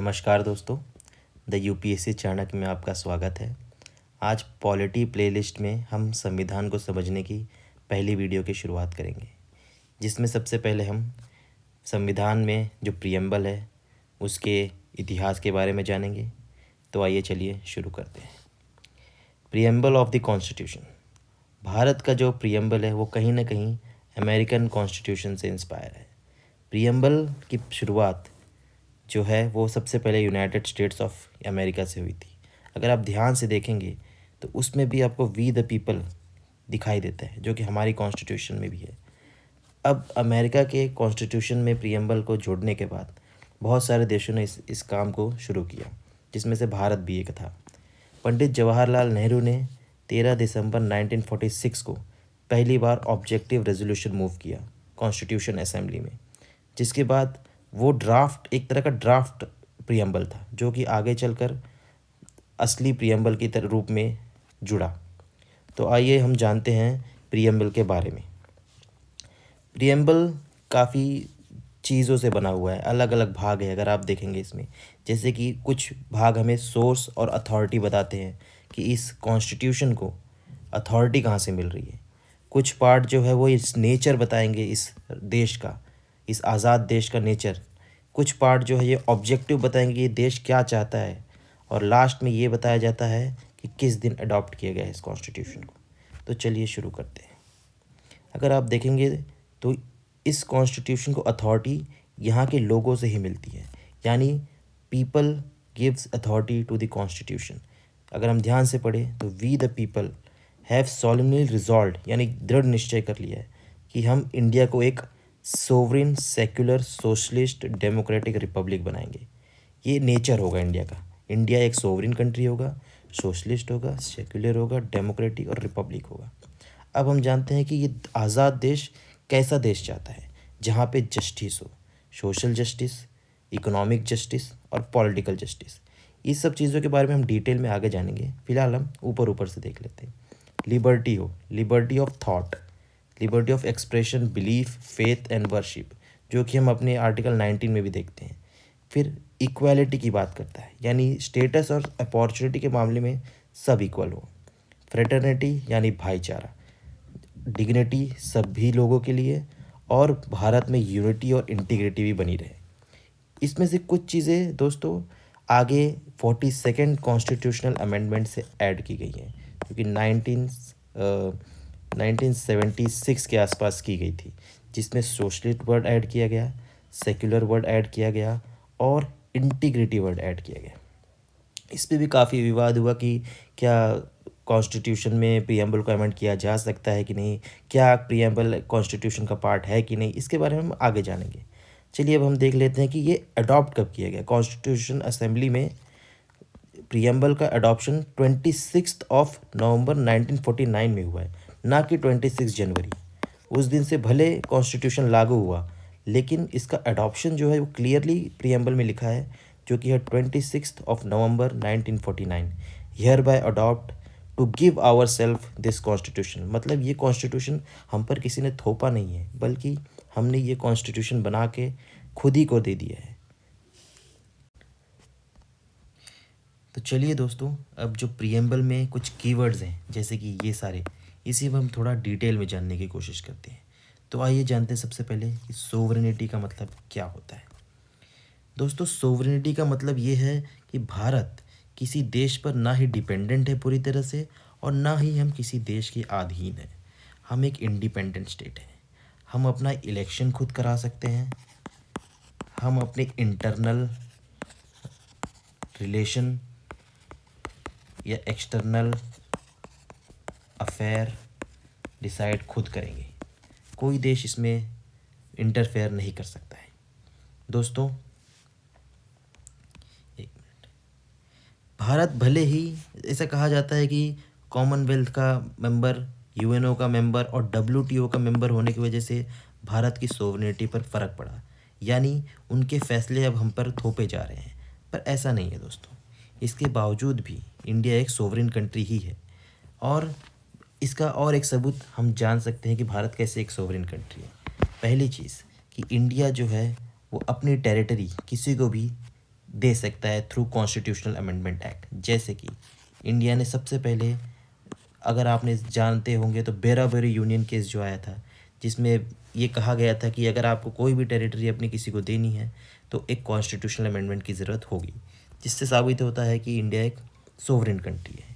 नमस्कार दोस्तों, the UPSC Chanakya में आपका स्वागत है। आज पॉलिटी प्लेलिस्ट में हम संविधान को समझने की पहली वीडियो की शुरुआत करेंगे, जिसमें सबसे पहले हम संविधान में जो प्रीएम्बल है उसके इतिहास के बारे में जानेंगे। तो आइए चलिए शुरू करते हैं। Preamble of the constitution. Bharat का जो प्रीएम्बल है वो कहीं ना कहीं अमेरिकन कॉन्स्टिट्यूशन से इंस्पायर है। प्रीएम्बल की शुरुआत जो है वो सबसे पहले यूनाइटेड स्टेट्स ऑफ अमेरिका से हुई थी। अगर आप ध्यान से देखेंगे तो उसमें भी आपको वी द पीपल दिखाई देता है, जो कि हमारी कॉन्स्टिट्यूशन में भी है। अब अमेरिका के कॉन्स्टिट्यूशन में प्रीएम्बल को जोड़ने के बाद बहुत सारे देशों ने इस काम को शुरू किया, जिसमें से भारत भी एक था। पंडित जवाहरलाल नेहरू ने 13 दिसंबर 1946 को पहली बार ऑब्जेक्टिव रेजोल्यूशन मूव किया कॉन्स्टिट्यूशन असेंबली में, जिसके बाद वो ड्राफ्ट एक तरह का ड्राफ्ट प्रीएम्बल था, जो कि आगे चलकर असली प्रीएम्बल की रूप में जुड़ा। तो आइए हम जानते हैं प्रीएम्बल के बारे में। प्रीएम्बल काफ़ी चीज़ों से बना हुआ है, अलग अलग भाग है। अगर आप देखेंगे इसमें, जैसे कि कुछ भाग हमें सोर्स और अथॉरिटी बताते हैं कि इस कॉन्स्टिट्यूशन को अथॉरिटी कहाँ से मिल रही है। कुछ पार्ट जो है वो इस नेचर बताएंगे इस देश का, इस आज़ाद देश का नेचर। कुछ पार्ट जो है ये ऑब्जेक्टिव बताएंगे कि ये देश क्या चाहता है, और लास्ट में ये बताया जाता है कि किस दिन अडॉप्ट किया गया है इस कॉन्स्टिट्यूशन को। तो चलिए शुरू करते हैं। अगर आप देखेंगे तो इस कॉन्स्टिट्यूशन को अथॉरिटी यहाँ के लोगों से ही मिलती है, यानी people gives authority to the constitution. अगर हम ध्यान से पढ़ें तो we the people have solemnly resolve, यानी दृढ़ निश्चय कर लिया है कि हम इंडिया को एक sovereign secular socialist democratic Republic बनाएंगे। ये नेचर होगा इंडिया का। इंडिया एक सोवरेन कंट्री होगा, सोशलिस्ट होगा, सेक्युलर होगा, डेमोक्रेटिक और रिपब्लिक होगा। अब हम जानते हैं कि ये आज़ाद देश कैसा देश चाहता है, जहाँ पे जस्टिस हो, सोशल जस्टिस, इकोनॉमिक जस्टिस और पॉलिटिकल जस्टिस। इस सब चीज़ों के बारे में हम डिटेल में आगे जानेंगे। फिलहाल हम ऊपर ऊपर से देख लेते हैं। लिबर्टी हो, liberty of thought, liberty of expression, belief, faith and worship, जो कि हम अपने आर्टिकल 19 में भी देखते हैं। फिर इक्वालिटी की बात करता है, यानी स्टेटस और अपॉर्चुनिटी के मामले में सब इक्वल हो। फ्रेटर्निटी यानी भाईचारा, डिग्निटी सभी लोगों के लिए, और भारत में यूनिटी और इंटीग्रिटी भी बनी रहे। इसमें से कुछ चीज़ें दोस्तों आगे 42nd कॉन्स्टिट्यूशनल अमेंडमेंट से ऐड की गई हैं, क्योंकि 1976 के आसपास की गई थी, जिसमें सोशलिस्ट वर्ड ऐड किया गया, सेक्युलर वर्ड ऐड किया गया और इंटीग्रिटी वर्ड ऐड किया गया। इस पर भी काफ़ी विवाद हुआ कि क्या कॉन्स्टिट्यूशन में प्रीएम्बल को अमेंड किया जा सकता है कि नहीं, क्या प्रीएम्बल कॉन्स्टिट्यूशन का पार्ट है कि नहीं। इसके बारे में हम आगे जानेंगे। चलिए अब हम देख लेते हैं कि ये अडॉप्ट कब किया गया। कॉन्स्टिट्यूशन असेंबली में प्रीएम्बल का अडॉप्शन 26 नवंबर 1949 में हुआ है, ना कि 26 जनवरी। उस दिन से भले कॉन्स्टिट्यूशन लागू हुआ, लेकिन इसका अडॉप्शन जो है वो क्लियरली प्रीएम्बल में लिखा है, जो कि है 26 नवंबर 1949। Hereby adopt to give our self this constitution. मतलब ये कॉन्स्टिट्यूशन हम पर किसी ने थोपा नहीं है, बल्कि हमने ये कॉन्स्टिट्यूशन बना के खुद ही को दे दिया है। तो चलिए दोस्तों, अब जो प्रीएम्बल में कुछ कीवर्ड्स हैं, जैसे कि ये सारे, इसी में हम थोड़ा डिटेल में जानने की कोशिश करते हैं। तो आइए जानते हैं सबसे पहले कि सोवरेनिटी का मतलब क्या होता है। दोस्तों, सोवरेनिटी का मतलब ये है कि भारत किसी देश पर ना ही डिपेंडेंट है पूरी तरह से, और ना ही हम किसी देश के अधीन हैं। हम एक इंडिपेंडेंट स्टेट हैं। हम अपना इलेक्शन खुद करा सकते हैं। हम अपने इंटरनल रिलेशन या एक्सटर्नल अफेयर डिसाइड खुद करेंगे। कोई देश इसमें इंटरफेयर नहीं कर सकता है। दोस्तों, एक मिनट। भारत भले ही ऐसा कहा जाता है कि कॉमनवेल्थ का मेंबर, यूएनओ का मेंबर और डब्ल्यूटीओ का मेंबर होने की वजह से भारत की सोवरेनिटी पर फ़र्क पड़ा, यानी उनके फैसले अब हम पर थोपे जा रहे हैं। पर ऐसा नहीं है दोस्तों। इसके बावजूद भी इंडिया एक सोवरेन कंट्री ही है, और इसका और एक सबूत हम जान सकते हैं कि भारत कैसे एक सोवरेन कंट्री है। पहली चीज़ कि इंडिया जो है वो अपनी टेरिटरी किसी को भी दे सकता है थ्रू कॉन्स्टिट्यूशनल अमेंडमेंट एक्ट। जैसे कि इंडिया ने सबसे पहले, अगर आपने जानते होंगे तो बेराबरी यूनियन केस जो आया था, जिसमें ये कहा गया था कि अगर आपको कोई भी टेरिटरी अपनी किसी को देनी है तो एक कॉन्स्टिट्यूशनल अमेंडमेंट की ज़रूरत होगी, जिससे साबित होता है कि इंडिया एक सोवरेन कंट्री है।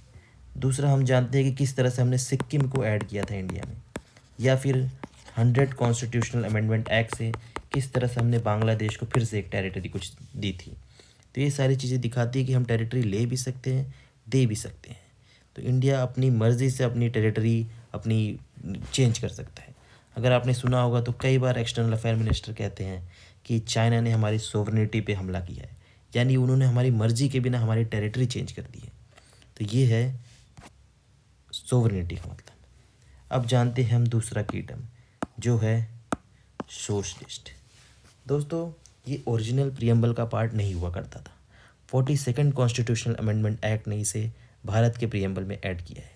दूसरा, हम जानते हैं कि किस तरह से हमने सिक्किम को ऐड किया था इंडिया में, या फिर 100 कॉन्स्टिट्यूशनल अमेंडमेंट एक्ट से किस तरह से हमने बांग्लादेश को फिर से एक टेरिटरी कुछ दी थी। तो ये सारी चीज़ें दिखाती है कि हम टेरिटरी ले भी सकते हैं, दे भी सकते हैं। तो इंडिया अपनी मर्ज़ी से अपनी टेरिटरी अपनी चेंज कर सकता है। अगर आपने सुना होगा तो कई बार एक्सटर्नल अफेयर मिनिस्टर कहते हैं कि चाइना ने हमारी सोवरेनिटी पे हमला किया है, यानी उन्होंने हमारी मर्ज़ी के बिना हमारी टेरिटरी चेंज कर दी है। तो ये है सोवरेनिटी का मतलब। अब जानते हैं हम दूसरा की टर्म, जो है सोशलिस्ट। दोस्तों, ये ओरिजिनल प्रियम्बल का पार्ट नहीं हुआ करता था। 42nd कॉन्स्टिट्यूशनल अमेंडमेंट एक्ट ने इसे भारत के प्रियम्बल में ऐड किया है।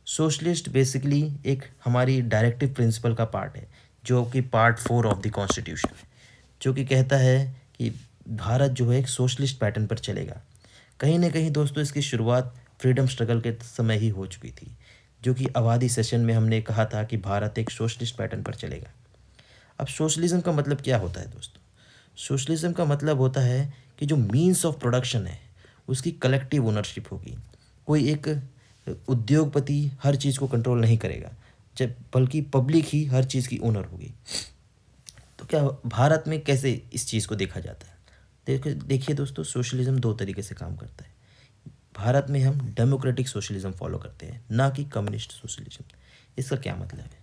सोशलिस्ट बेसिकली एक हमारी डायरेक्टिव प्रिंसिपल का पार्ट है, जो कि पार्ट 4 ऑफ द कॉन्स्टिट्यूशन है, जो कि कहता है कि भारत जो है एक सोशलिस्ट पैटर्न पर चलेगा। कहीं ना कहीं दोस्तों इसकी शुरुआत फ्रीडम स्ट्रगल के समय ही हो चुकी थी, जो कि आबादी सेशन में हमने कहा था कि भारत एक सोशलिस्ट पैटर्न पर चलेगा। अब सोशलिज्म का मतलब क्या होता है दोस्तों? सोशलिज्म का मतलब होता है कि जो मीन्स ऑफ प्रोडक्शन है उसकी कलेक्टिव ओनरशिप होगी। कोई एक उद्योगपति हर चीज़ को कंट्रोल नहीं करेगा, जब बल्कि पब्लिक ही हर चीज़ की ओनर होगी। तो क्या भारत में कैसे इस चीज़ को देखा जाता है? देखिए दोस्तों, सोशलिज्म दो तरीके से काम करता है। भारत में हम डेमोक्रेटिक सोशलिज्म फॉलो करते हैं, ना कि कम्युनिस्ट सोशलिज्म। इसका क्या मतलब है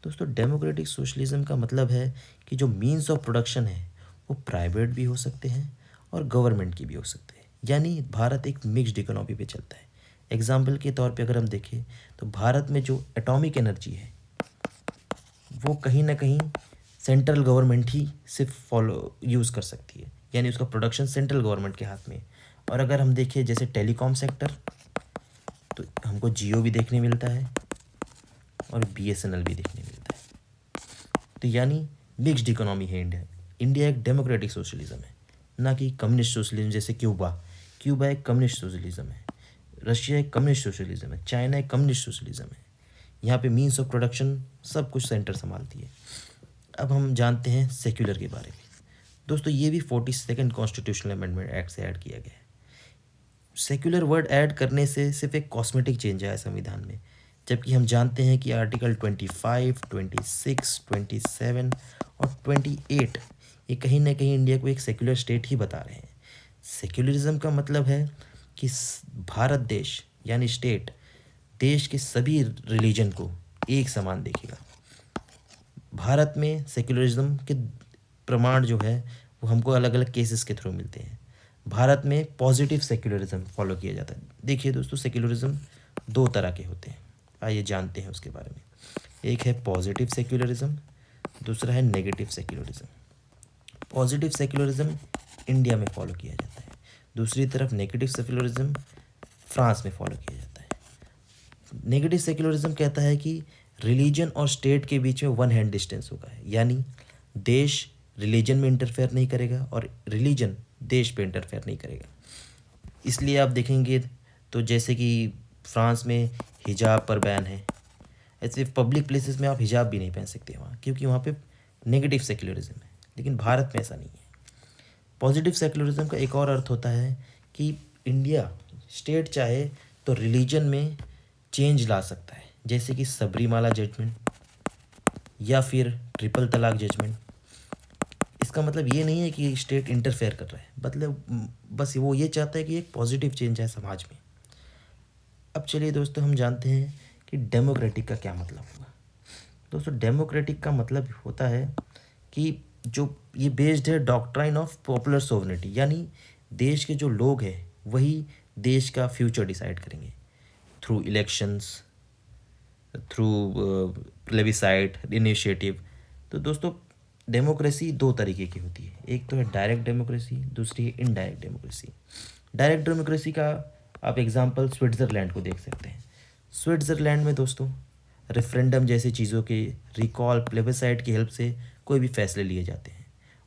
दोस्तों? डेमोक्रेटिक सोशलिज्म का मतलब है कि जो मीन्स ऑफ प्रोडक्शन है वो प्राइवेट भी हो सकते हैं और गवर्नमेंट की भी हो सकते हैं, यानी भारत एक मिक्स्ड इकोनॉमी पे चलता है। एग्जाम्पल के तौर पे अगर हम देखें तो भारत में जो एटॉमिक एनर्जी है वो कहीं ना कहीं सेंट्रल गवर्नमेंट ही सिर्फ फॉलो यूज़ कर सकती है, यानी उसका प्रोडक्शन सेंट्रल गवर्नमेंट के हाथ में है। और अगर हम देखें जैसे टेलीकॉम सेक्टर, तो हमको जियो भी देखने मिलता है और BSNL भी देखने मिलता है। तो यानी मिक्स्ड इकोनॉमी है इंडिया। इंडिया एक डेमोक्रेटिक सोशलिज्म है, ना कि कम्युनिस्ट सोशलिज्म। जैसे क्यूबा एक कम्युनिस्ट सोशलिज्म है, रशिया एक कम्युनिस्ट सोशलिज्म है, चाइना एक कम्युनिस्ट सोशलिज्म है। यहाँ पे मीन्स ऑफ प्रोडक्शन सब कुछ सेंटर संभालती है। अब हम जानते हैं सेक्युलर के बारे में। दोस्तों, ये भी 42nd कॉन्स्टिट्यूशनल अमेंडमेंट एक्ट से ऐड किया गया है। सेक्युलर वर्ड ऐड करने से सिर्फ एक कॉस्मेटिक चेंज आया संविधान में, जबकि हम जानते हैं कि आर्टिकल 25, 26, 27 और 28 ये कहीं ना कहीं इंडिया को एक सेक्युलर स्टेट ही बता रहे हैं। सेक्युलरिज्म का मतलब है कि भारत देश यानी स्टेट देश के सभी रिलीजन को एक समान देखेगा। भारत में सेक्युलरिज्म के प्रमाण जो है वो हमको अलग अलग केसेस के थ्रू मिलते हैं। भारत में पॉजिटिव सेक्युलरिज्म फॉलो किया जाता है। देखिए दोस्तों, सेक्युलरिज्म दो तरह के होते हैं, आइए जानते हैं उसके बारे में। एक है पॉजिटिव सेक्युलरिज्म, दूसरा है negative secularism. Positive secularism India में फॉलो किया जाता है, दूसरी तरफ नेगेटिव सेक्युलरिज्म फ्रांस में फॉलो किया जाता है। नेगेटिव सेक्युलरिज्म कहता है कि रिलीजन और स्टेट के बीच में वन हैंड डिस्टेंस होगा, यानी देश रिलीजन में इंटरफेयर नहीं करेगा और रिलीजन देश पे इंटरफेयर नहीं करेगा। इसलिए आप देखेंगे तो जैसे कि फ्रांस में हिजाब पर बैन है, ऐसे पब्लिक प्लेसेस में आप हिजाब भी नहीं पहन सकते वहाँ, क्योंकि वहाँ पे नेगेटिव सेक्युलरिज्म है। लेकिन भारत में ऐसा नहीं है। पॉजिटिव सेक्युलरिज्म का एक और अर्थ होता है कि इंडिया स्टेट चाहे तो रिलीजन में चेंज ला सकता है, जैसे कि सबरीमाला जजमेंट या फिर ट्रिपल तलाक जजमेंट। इसका मतलब ये नहीं है कि स्टेट इंटरफेयर कर रहा है, मतलब बस वो ये चाहता है कि एक पॉजिटिव चेंज है समाज में। अब चलिए दोस्तों, हम जानते हैं कि डेमोक्रेटिक का क्या मतलब होगा। दोस्तों, डेमोक्रेटिक का मतलब होता है कि जो ये बेस्ड है डॉक्ट्राइन ऑफ पॉपुलर सोवरेनिटी, यानी देश के जो लोग हैं वही देश का फ्यूचर डिसाइड करेंगे through elections, through plebiscite, initiative. तो दोस्तों, डेमोक्रेसी दो तरीके की होती है, एक तो है डायरेक्ट डेमोक्रेसी, दूसरी है इनडायरेक्ट डेमोक्रेसी। डायरेक्ट डेमोक्रेसी का आप एग्जांपल स्विट्ज़रलैंड को देख सकते हैं। स्विट्ज़रलैंड में दोस्तों रेफरेंडम जैसी चीज़ों के रिकॉल, प्लेबिसाइट की हेल्प से कोई भी फैसले लिए जाते हैं।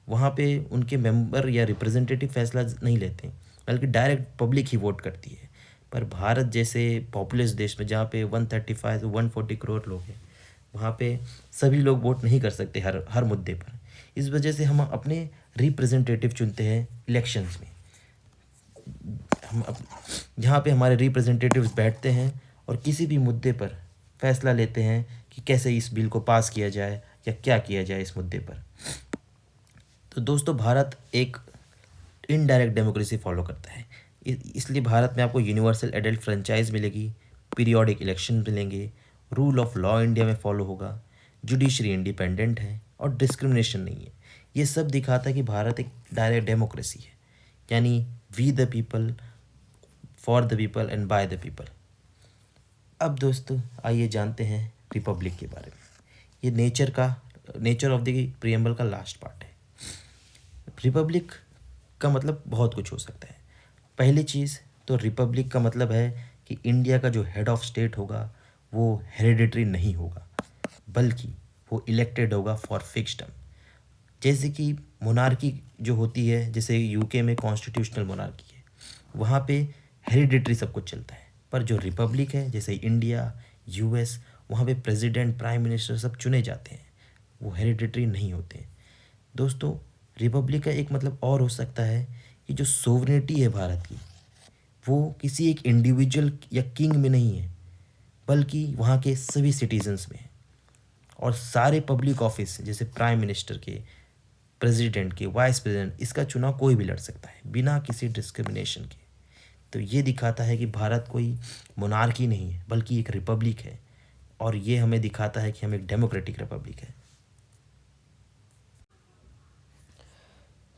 वहाँ पे उनके मेंबर या रिप्रेजेंटेटिव फैसला नहीं लेते, बल्कि डायरेक्ट पब्लिक ही वोट करती है। पर भारत जैसे पॉपुलस देश में, जहाँ पे 135 से 140 करोड़ लोग हैं, वहाँ पे सभी लोग वोट नहीं कर सकते हर हर मुद्दे पर। इस वजह से हम अपने रिप्रेजेंटेटिव चुनते हैं इलेक्शंस में। हम जहाँ पे हमारे रिप्रेजेंटेटिव्स बैठते हैं और किसी भी मुद्दे पर फैसला लेते हैं कि कैसे इस बिल को पास किया जाए या क्या किया जाए इस मुद्दे पर। तो दोस्तों, भारत एक इनडायरेक्ट डेमोक्रेसी फॉलो करता है। इसलिए भारत में आपको यूनिवर्सल एडल्ट फ्रेंचाइज मिलेगी, पीरियोडिक इलेक्शन मिलेंगे, रूल ऑफ लॉ इंडिया में फॉलो होगा, जुडिशरी इंडिपेंडेंट है और डिस्क्रिमिनेशन नहीं है। ये सब दिखाता है कि भारत एक डायरेक्ट डेमोक्रेसी है, यानी we the people, for the people and by the people. अब दोस्तों आइए जानते हैं रिपब्लिक के बारे में। ये नेचर ऑफ द प्रियम्बल का लास्ट पार्ट है। रिपब्लिक का मतलब बहुत कुछ हो सकता है। पहली चीज़ तो रिपब्लिक का मतलब है कि इंडिया का जो हेड ऑफ स्टेट होगा वो हेरिडिटरी नहीं होगा, बल्कि वो इलेक्टेड होगा फॉर फिक्स टर्म। जैसे कि मोनार्की जो होती है, जैसे यूके में कॉन्स्टिट्यूशनल मोनार्की है, वहाँ पे हेरिडिटरी सब कुछ चलता है। पर जो रिपब्लिक है, जैसे इंडिया, यूएस, वहाँ पे प्रेसिडेंट, प्राइम मिनिस्टर सब चुने जाते हैं, वो हेरिडिटरी नहीं होते। दोस्तों, रिपब्लिक का एक मतलब और हो सकता है कि जो सोवरेनिटी है भारत की, वो किसी एक इंडिविजुअल या किंग में नहीं है, बल्कि वहाँ के सभी सिटीजन्स में है। और सारे पब्लिक ऑफिस, जैसे प्राइम मिनिस्टर के, प्रेसिडेंट के, वाइस प्रेसिडेंट, इसका चुनाव कोई भी लड़ सकता है बिना किसी डिस्क्रिमिनेशन के। तो ये दिखाता है कि भारत कोई मोनार्की नहीं है, बल्कि एक रिपब्लिक है। और ये हमें दिखाता है कि हम एक डेमोक्रेटिक रिपब्लिक है।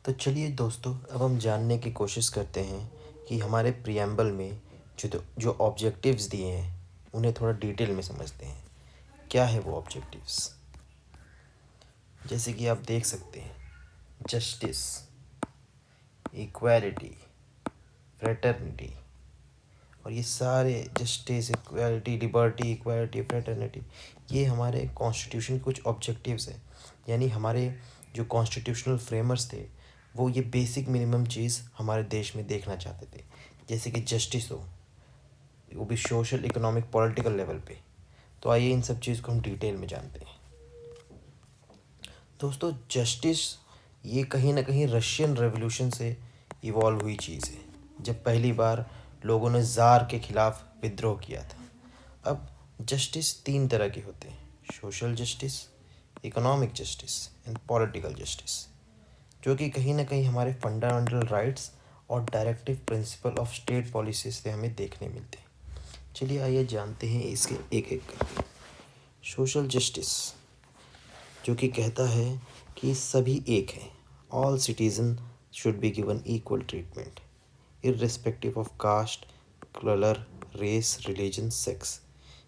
तो चलिए दोस्तों, अब हम जानने की कोशिश करते हैं कि हमारे प्रियम्बल में जो ऑब्जेक्टिव्स दिए हैं उन्हें थोड़ा डिटेल में समझते हैं। क्या है वो ऑब्जेक्टिव्स? जैसे कि आप देख सकते हैं, जस्टिस, इक्वालिटी, फ्रेटर्निटी, और ये सारे justice, equality, liberty, equality, fraternity, ये हमारे कॉन्स्टिट्यूशन के कुछ ऑब्जेक्टिव्स हैं। यानी हमारे जो कॉन्स्टिट्यूशनल फ्रेमर्स थे वो ये बेसिक मिनिमम चीज़ हमारे देश में देखना चाहते थे। जैसे कि जस्टिस हो, वो भी सोशल, इकोनॉमिक, पॉलिटिकल लेवल पे। तो आइए इन सब चीज़ को हम डिटेल में जानते हैं। दोस्तों, जस्टिस ये कहीं ना कहीं रशियन रेवोल्यूशन से इवॉल्व हुई चीज़ है, जब पहली बार लोगों ने ज़ार के खिलाफ विद्रोह किया था। अब जस्टिस तीन तरह के होते हैं: social justice, economic justice and political justice, जो कि कहीं ना कहीं हमारे फंडामेंटल राइट्स और directive principle of state policies से हमें देखने मिलते हैं। चलिए आइए जानते हैं इसके एक एक कर। सोशल जस्टिस, जो कि कहता है कि सभी एक हैं, all citizen should be given equal treatment irrespective of caste, colour, race, religion, sex.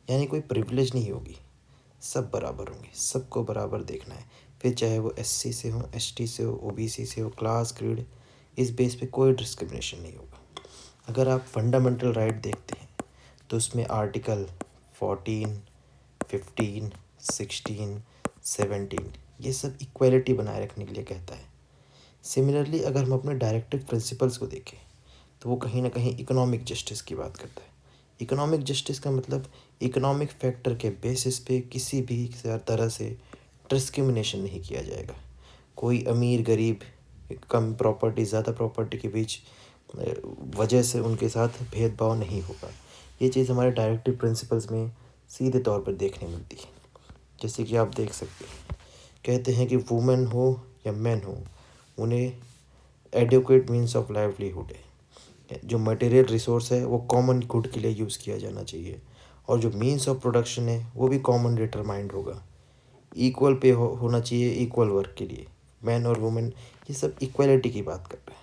यानी कोई प्रिविलेज नहीं होगी, सब बराबर होंगे, सबको बराबर देखना है। फिर चाहे वो एससी से हो, एसटी से हो, ओबीसी से हो, क्लास, क्रीड, इस बेस पे कोई डिस्क्रिमिनेशन नहीं होगा। अगर आप फंडामेंटल राइट देखते हैं तो उसमें आर्टिकल 14, 15, 16, 17 ये सब इक्वलिटी बनाए रखने के लिए कहता है। सिमिलरली अगर हम अपने डायरेक्टिव प्रिंसिपल्स को देखें तो वो कहीं ना कहीं इकोनॉमिक जस्टिस की बात करता है। इकोनॉमिक जस्टिस का मतलब इकोनॉमिक फैक्टर के बेसिस पे किसी भी तरह से डिस्क्रिमिनेशन नहीं किया जाएगा। कोई अमीर, गरीब, कम प्रॉपर्टी, ज़्यादा प्रॉपर्टी के बीच वजह से उनके साथ भेदभाव नहीं होगा। ये चीज़ हमारे डायरेक्टिव प्रिंसिपल्स में सीधे तौर पर देखने मिलती है। जैसे कि आप देख सकते हैं, कहते हैं कि वुमेन हो या मैन हो, उन्हें एडुकेट मीन्स ऑफ लाइवलीहुड है। जो मटेरियल रिसोर्स है वो कॉमन गुड के लिए यूज़ किया जाना चाहिए, और जो मीन्स ऑफ प्रोडक्शन है वो भी कॉमन डिटरमाइंड होगा। इक्वल पे होना चाहिए इक्वल वर्क के लिए, मैन और वुमेन, ये सब इक्वलिटी की बात कर रहे हैं।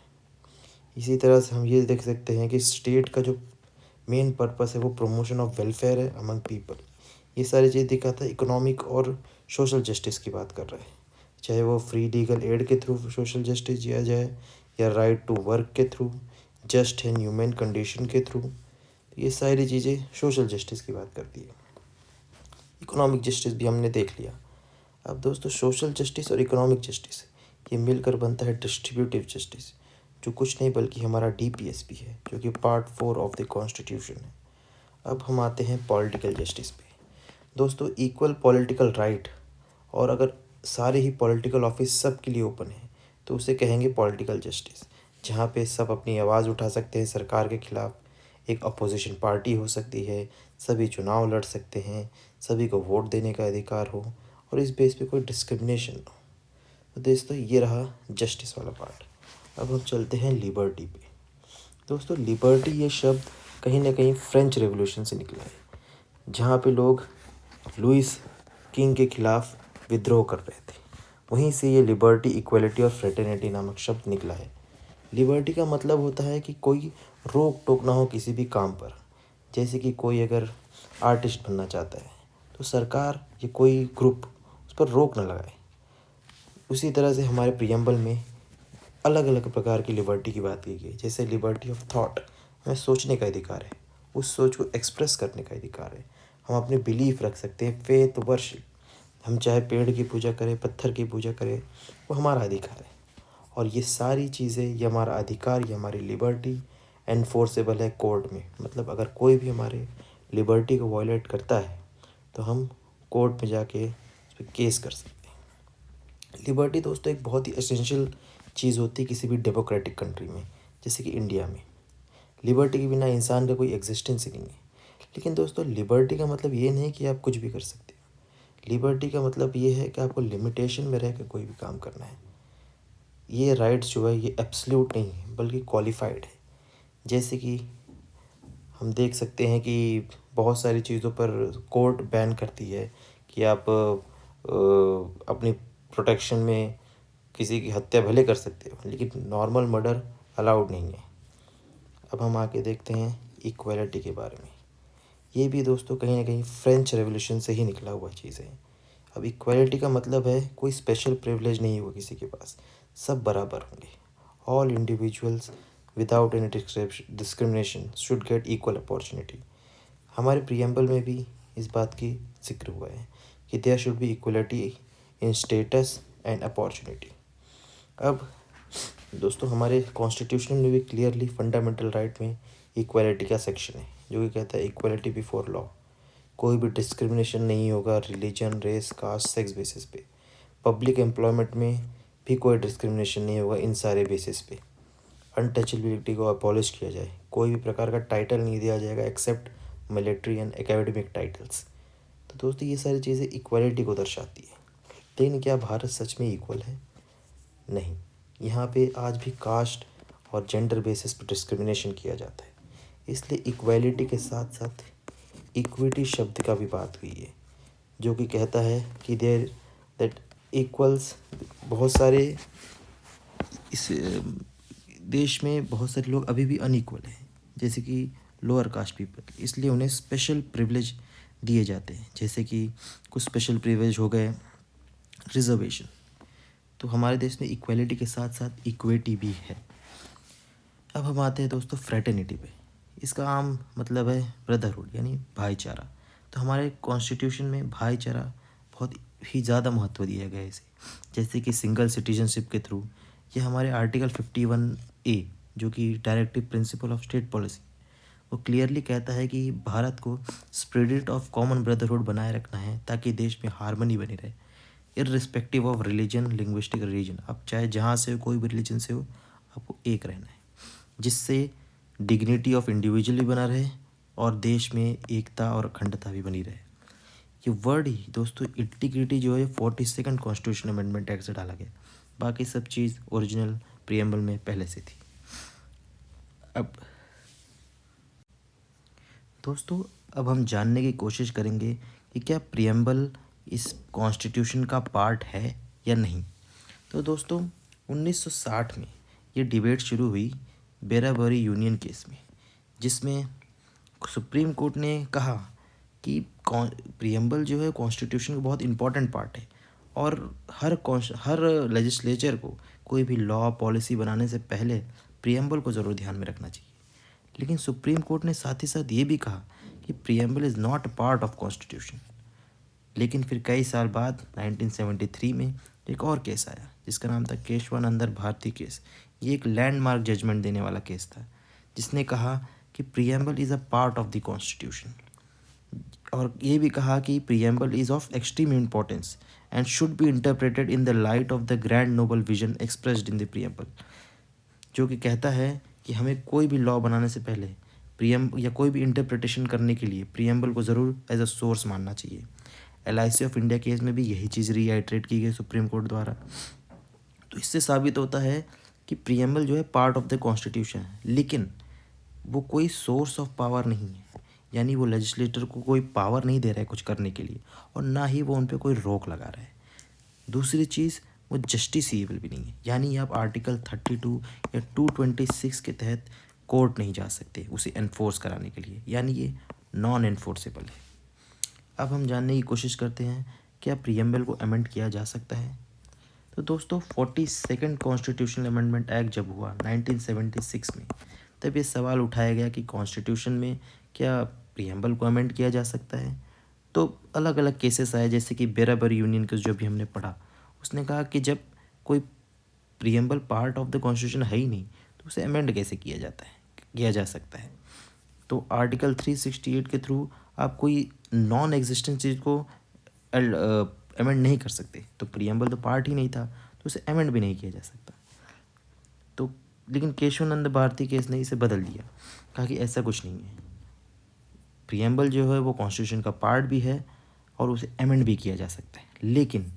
इसी तरह से हम ये देख सकते हैं कि स्टेट का जो मेन पर्पस है वो प्रमोशन ऑफ वेलफेयर है अमंग पीपल। ये सारी चीज़ दिखाता है इकोनॉमिक और सोशल जस्टिस की बात कर रहे हैं, चाहे वो फ्री लीगल एड के थ्रू सोशल जस्टिस दिया जाए या राइट टू वर्क के through, just and human condition के थ्रू। ये सारी चीज़ें सोशल जस्टिस की बात करती है। इकोनॉमिक जस्टिस भी हमने देख लिया। अब दोस्तों, सोशल जस्टिस और इकोनॉमिक जस्टिस ये मिलकर बनता है डिस्ट्रीब्यूटिव जस्टिस, जो कुछ नहीं बल्कि हमारा डीपीएसपी है, जो कि पार्ट 4 ऑफ द कॉन्स्टिट्यूशन है। अब हम आते हैं पॉलिटिकल जस्टिस पे। दोस्तों, इक्वल पॉलिटिकल राइट, और अगर सारे ही पॉलिटिकल ऑफिस सब के लिए ओपन है तो उसे कहेंगे पॉलिटिकल जस्टिस, जहाँ पे सब अपनी आवाज़ उठा सकते हैं सरकार के खिलाफ, एक अपोजिशन पार्टी हो सकती है, सभी चुनाव लड़ सकते हैं, सभी को वोट देने का अधिकार हो, और इस बेस पे कोई डिस्क्रिमिनेशन ना हो। तो दोस्तों, ये रहा जस्टिस वाला पार्ट। अब हम चलते हैं लिबर्टी पे। दोस्तों, लिबर्टी ये शब्द कहीं ना कहीं फ्रेंच रेवोल्यूशन से निकला है, जहाँ पे लोग लुइस किंग के खिलाफ विद्रोह कर रहे थे। वहीं से ये लिबर्टी, इक्वलिटी और फ्रेटर्निटी नामक शब्द निकला है। लिबर्टी का मतलब होता है कि कोई रोक टोक ना हो किसी भी काम पर। जैसे कि कोई अगर आर्टिस्ट बनना चाहता है तो सरकार या कोई ग्रुप उस पर रोक ना लगाए। उसी तरह से हमारे प्रियम्बल में अलग अलग प्रकार की लिबर्टी की बात की गई। जैसे लिबर्टी ऑफ थॉट, हमें सोचने का अधिकार है, उस सोच को एक्सप्रेस करने का अधिकार है। हम अपने बिलीफ रख सकते हैं, फेथ, वर्शिप। हम चाहे पेड़ की पूजा करें, पत्थर की पूजा करें, वो हमारा अधिकार है। और ये सारी चीज़ें, ये हमारा अधिकार, ये हमारी लिबर्टी एनफोर्सेबल है कोर्ट में। मतलब अगर कोई भी हमारे लिबर्टी को वायलेट करता है तो हम कोर्ट में जाके उस पर केस कर सकते हैं। लिबर्टी दोस्तों एक बहुत ही एसेंशियल चीज़ होती है किसी भी डेमोक्रेटिक कंट्री में, जैसे कि इंडिया में। लिबर्टी के बिना इंसान का कोई एग्जिस्टेंस ही नहीं है। लेकिन दोस्तों, लिबर्टी का मतलब ये नहीं कि आप कुछ भी कर सकते हो। लिबर्टी का मतलब ये है कि आपको लिमिटेशन में रह कर कोई भी काम करना है। ये राइट्स जो है ये एब्सोल्यूट नहीं है बल्कि क्वालिफाइड है। जैसे कि हम देख सकते हैं कि बहुत सारी चीज़ों पर कोर्ट बैन करती है कि आप अपनी प्रोटेक्शन में किसी की हत्या भले कर सकते हो, लेकिन नॉर्मल मर्डर अलाउड नहीं है। अब हम आके देखते हैं इक्वालिटी के बारे में। ये भी दोस्तों कहीं ना कहीं फ्रेंच रेवोल्यूशन से ही निकला हुआ चीज़ है। अब इक्वालिटी का मतलब है कोई स्पेशल प्रिविलेज नहीं होगा किसी के पास, सब बराबर होंगे। All individuals without any discrimination should get equal opportunity. हमारे प्रियम्बल में भी इस बात की जिक्र हुआ है कि there should be equality in status and opportunity. अब दोस्तों, हमारे कॉन्स्टिट्यूशन में भी क्लियरली फंडामेंटल राइट में इक्वालिटी का सेक्शन है, जो कि कहता है इक्वालिटी बिफोर लॉ। कोई भी डिस्क्रिमिनेशन नहीं होगा religion, race, caste, sex basis पे। पब्लिक एम्प्लॉयमेंट में भी कोई डिस्क्रिमिनेशन नहीं होगा इन सारे बेसिस पे। अनटचेबिलिटी को अबॉलिश किया जाए, कोई भी प्रकार का टाइटल नहीं दिया जाएगा except military and academic titles. तो दोस्तों, ये सारी चीज़ें इक्वालिटी को दर्शाती है। लेकिन क्या भारत सच में इक्वल है? नहीं। यहाँ पे आज भी कास्ट और जेंडर बेसिस पे डिस्क्रिमिनेशन किया जाता है। इसलिए इक्वालिटी के साथ साथ इक्विटी शब्द का भी बात हुई है, जो कि कहता है कि देयर दैट इक्वल्स। बहुत सारे इस देश में बहुत सारे लोग अभी भी अनइक्वल हैं, जैसे कि लोअर कास्ट पीपल, इसलिए उन्हें स्पेशल प्रिविलेज दिए जाते हैं। जैसे कि कुछ स्पेशल प्रिविलेज हो गए रिजर्वेशन। तो हमारे देश में इक्वालिटी के साथ साथ इक्विटी भी है। अब हम आते हैं दोस्तों फ्रेटर्निटी पे। इसका आम मतलब है ब्रदरहुड, यानी भाईचारा। तो हमारे कॉन्स्टिट्यूशन में भाईचारा बहुत ही ज़्यादा महत्व दिया गया है इसे, जैसे कि सिंगल सिटीजनशिप के थ्रू। ये हमारे आर्टिकल 51A, जो कि directive principle of state policy, वो क्लियरली कहता है कि भारत को स्पिरिट ऑफ कॉमन ब्रदरहुड बनाए रखना है ताकि देश में हार्मनी बनी रहे, irrespective of religion, linguistic region. आप चाहे जहाँ से हो, कोई भी रिलीजन से हो, आपको एक रहना है, जिससे डिग्निटी ऑफ इंडिविजुअल भी बना रहे और देश में एकता और अखंडता भी बनी रहे। ये वर्ड ही दोस्तों इंटीग्रिटी जो है 42nd कॉन्स्टिट्यूशन अमेंडमेंट एक्ट से डाला गया। बाकी सब चीज़ ओरिजिनल प्रियम्बल में पहले से थी। अब दोस्तों, अब हम जानने की कोशिश करेंगे कि क्या प्रियम्बल इस कॉन्स्टिट्यूशन का पार्ट है या नहीं। तो दोस्तों, 1960 में ये डिबेट शुरू हुई बेराबरी यूनियन केस में, जिसमें सुप्रीम कोर्ट ने कहा कि प्रियम्बल जो है कॉन्स्टिट्यूशन का बहुत इंपॉर्टेंट पार्ट है और हर लेजिस्लेचर को कोई भी लॉ पॉलिसी बनाने से पहले प्रियम्बल को ज़रूर ध्यान में रखना चाहिए। लेकिन सुप्रीम कोर्ट ने साथ ही साथ ये भी कहा कि preamble is not a part of constitution. लेकिन फिर कई साल बाद 1973 में एक और केस आया जिसका नाम था केशवानंदन भारती केस। ये एक लैंडमार्क जजमेंट देने वाला केस था जिसने कहा कि preamble is a part of the constitution, और ये भी कहा कि preamble is of extreme importance and should be interpreted in the light of the grand noble vision expressed in the preamble, जो कि कहता है कि हमें कोई भी लॉ बनाने से पहले प्रीएम या कोई भी इंटरप्रिटेशन करने के लिए प्रीएम्बल को ज़रूर एज अ सोर्स मानना चाहिए। LIC ऑफ इंडिया केस में भी यही चीज़ रीआइट्रेट की गई सुप्रीम कोर्ट द्वारा। तो इससे साबित होता है कि प्रीएम्बल जो है पार्ट ऑफ द कॉन्स्टिट्यूशन है, लेकिन वो कोई सोर्स ऑफ पावर नहीं है, यानी वो लेजिस्लेटर को कोई पावर नहीं दे रहा है कुछ करने के लिए, और ना ही वो उन पर कोई रोक लगा रहा है। दूसरी चीज़, वो जस्टिसिएबल भी नहीं है, यानी आप आर्टिकल 32 या 226 के तहत कोर्ट नहीं जा सकते उसे एनफोर्स कराने के लिए, यानी ये नॉन एनफोर्सेबल है। अब हम जानने की कोशिश करते हैं क्या प्रीएम्बल को अमेंड किया जा सकता है। तो दोस्तों 42nd कॉन्स्टिट्यूशनल अमेंडमेंट एक्ट जब हुआ 1976 में, तब ये सवाल उठाया गया कि कॉन्स्टिट्यूशन में क्या प्रीएम्बल को अमेंड किया जा सकता है। तो अलग अलग केसेस आए, जैसे कि बेराबर यूनियन केस जो भी हमने पढ़ा, उसने कहा कि जब कोई preamble part of the constitution है ही नहीं तो उसे अमेंड कैसे किया जा सकता है। तो आर्टिकल 368 के थ्रू आप कोई नॉन एग्जिस्टेंट चीज़ को अमेंड नहीं कर सकते, तो प्रीएम्बल तो पार्ट ही नहीं था तो उसे अमेंड भी नहीं किया जा सकता। तो लेकिन केशवानंद भारती केस ने इसे बदल दिया, कहा कि ऐसा कुछ नहीं है, प्रीएम्बल जो है वो कॉन्स्टिट्यूशन का पार्ट भी है और उसे अमेंड भी किया जा सकता है, लेकिन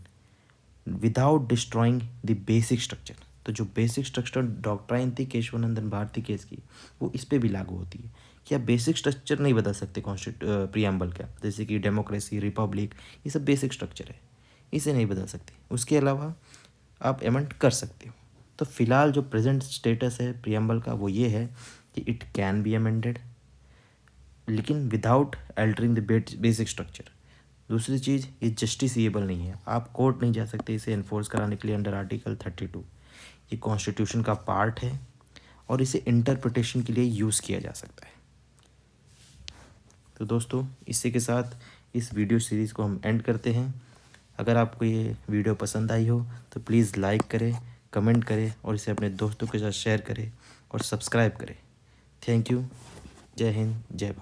without destroying the basic structure. तो जो बेसिक स्ट्रक्चर डॉक्ट्राइन थी केशवानंदन भारती केस की, वो इस पर भी लागू होती है कि आप बेसिक स्ट्रक्चर नहीं बदल सकते प्रीएम्बल का, जैसे कि डेमोक्रेसी, रिपब्लिक, ये सब बेसिक स्ट्रक्चर है, इसे नहीं बदल सकते। उसके अलावा आप अमेंड कर सकते हो। तो फिलहाल जो प्रेजेंट स्टेटस है प्रीएम्बल का वो ये है कि इट कैन बी अमेंडेड, लेकिन without altering the basic structure. दूसरी चीज़, ये जस्टिसिएबल नहीं है, आप कोर्ट नहीं जा सकते इसे इन्फोर्स कराने के लिए अंडर आर्टिकल 32। ये कॉन्स्टिट्यूशन का पार्ट है और इसे इंटरप्रिटेशन के लिए यूज़ किया जा सकता है। तो दोस्तों इसी के साथ इस वीडियो सीरीज़ को हम एंड करते हैं। अगर आपको ये वीडियो पसंद आई हो तो प्लीज़ लाइक करें, कमेंट करें और इसे अपने दोस्तों के साथ शेयर करें और सब्सक्राइब करें। Thank you. जय हिंद, जय भारत।